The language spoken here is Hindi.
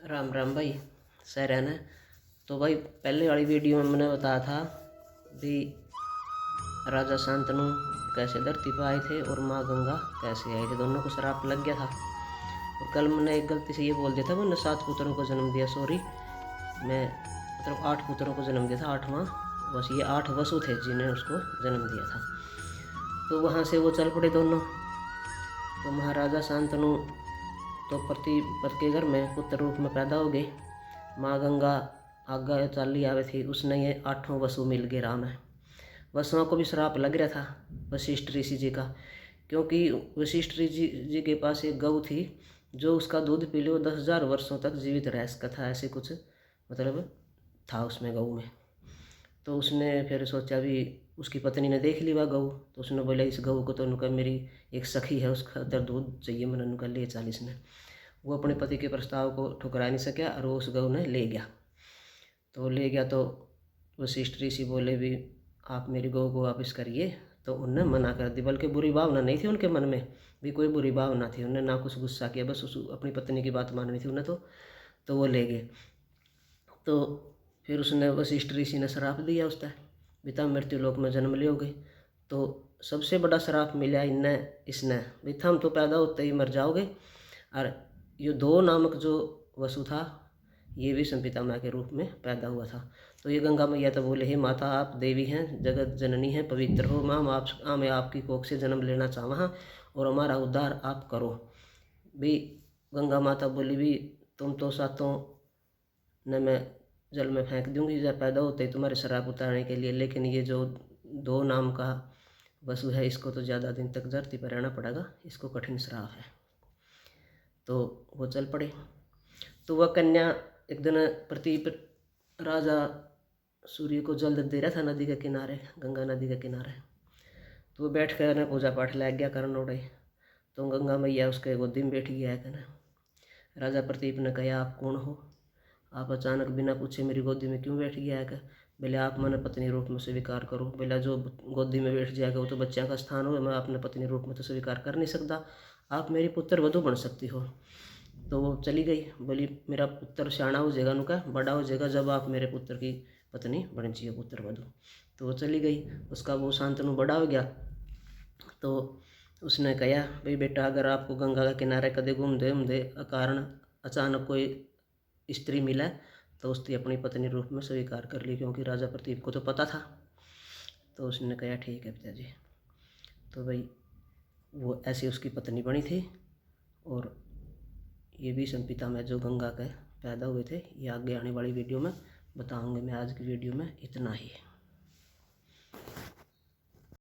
राम राम भाई सहरन है। तो भाई पहले वाली वीडियो में मैंने बताया था भी राजा शांतनु कैसे धरती पर आए थे और माँ गंगा कैसे आई थी, दोनों को श्राप लग गया था। और कल मैंने एक गलती से ये बोल दिया था, मैंने 7 पुत्रों को जन्म दिया, सॉरी मैं मतलब 8 पुत्रों को जन्म दिया था, 8वां बस ये 8 वसु थे जिन्हें उसको जन्म दिया था। तो वहाँ से वो चल पड़े दोनों। तो महाराजा शांतनु तो पति के घर में पुत्र रूप में पैदा हो गए। माँ गंगा आज्ञा चाली आवे थी, उसने ये 8 वसु मिल गए राम है। वसुओं को भी श्राप लग रहा था वशिष्ठ ऋषि जी का, क्योंकि वशिष्ठ ऋषि जी के पास एक गऊ थी जो उसका दूध पी लो 10,000 वर्षों तक जीवित रह सकता था, ऐसे कुछ मतलब था उसमें गऊ में। तो उसने फिर सोचा भी, उसकी पत्नी ने देख ली वह गऊ, तो उसने बोला इस गऊ को तो उनका मेरी एक सखी है उसका अंदर दूध चाहिए, मैंने उनका ले 40 ने। वो अपने पति के प्रस्ताव को ठुकरा नहीं सका और वो उस गऊ ने ले गया। तो ले गया तो वशिष्ठ ऋषि बोले भी आप मेरी गऊ को वापस करिए, तो उनने मना कर दी। बल्कि बुरी भावना नहीं थी उनके मन में, भी कोई बुरी भावना थी, उन्हें ना कुछ गुस्सा किया, बस उस अपनी पत्नी की बात माननी थी उन्हें। तो वो ले गए। तो फिर उसने वशिष्ठ ऋषि ने श्राप दिया उसका, बिता मृत्यु लोक में जन्म लियोगे। तो सबसे बड़ा श्राप मिला इसने भी थम तो पैदा होते ही मर जाओगे। और ये 2 नामक जो वसु था ये भी संपिता माँ के रूप में पैदा हुआ था। तो ये गंगा मैया तो बोले, हे माता आप देवी हैं, जगत जननी हैं, पवित्र हो माँ, मैं आपकी कोख से जन्म लेना चाहवा और हमारा उद्धार आप करो। भी गंगा माता बोली भी तुम तो सातों न मैं जल में फेंक दूंगी जब पैदा होते ही तुम्हारे श्राप उतारने के लिए, लेकिन ये जो 2 नाम का वसु है इसको तो ज़्यादा दिन तक धरती पर रहना पड़ेगा, इसको कठिन श्राप है। तो वो चल पड़े। तो वह कन्या एक दिन प्रतीप राजा सूर्य को जल दे रहा था नदी के किनारे, गंगा नदी के किनारे। तो वो बैठ कर पूजा पाठ लग गया करन उड़े। तो गंगा मैया उसके गोदी में बैठी गया कहना। राजा प्रतीप ने कहा आप कौन हो, आप अचानक बिना पूछे मेरी गोदी में क्यों बैठ गया है। बोले आप मैंने पत्नी रूप में स्वीकार करो। बोला जो गोदी में बैठ जाएगा वो तो बच्चा का स्थान हो, मैं अपने पत्नी रूप में तो स्वीकार कर नहीं सकता, आप मेरी पुत्र वधू बन सकती हो। तो वो चली गई, बोली मेरा पुत्र सियाना हो जाएगा, उनका बड़ा हो जाएगा जब आप मेरे पुत्र की पत्नी बन चाहिए, पुत्र वधू। तो वो चली गई, उसका वो शांतनु बड़ा हो गया। तो उसने कहा भाई बेटा अगर आपको गंगा के किनारे कदे घूमते कारण अचानक कोई स्त्री मिला तो उसने अपनी पत्नी रूप में स्वीकार कर ली, क्योंकि राजा प्रतीप को तो पता था। तो उसने कहा ठीक है पिताजी। तो भाई वो ऐसी उसकी पत्नी बनी थी। और ये भी संपिता में जो गंगा के पैदा हुए थे, ये आगे आने वाली वीडियो में बताऊंगे। मैं आज की वीडियो में इतना ही।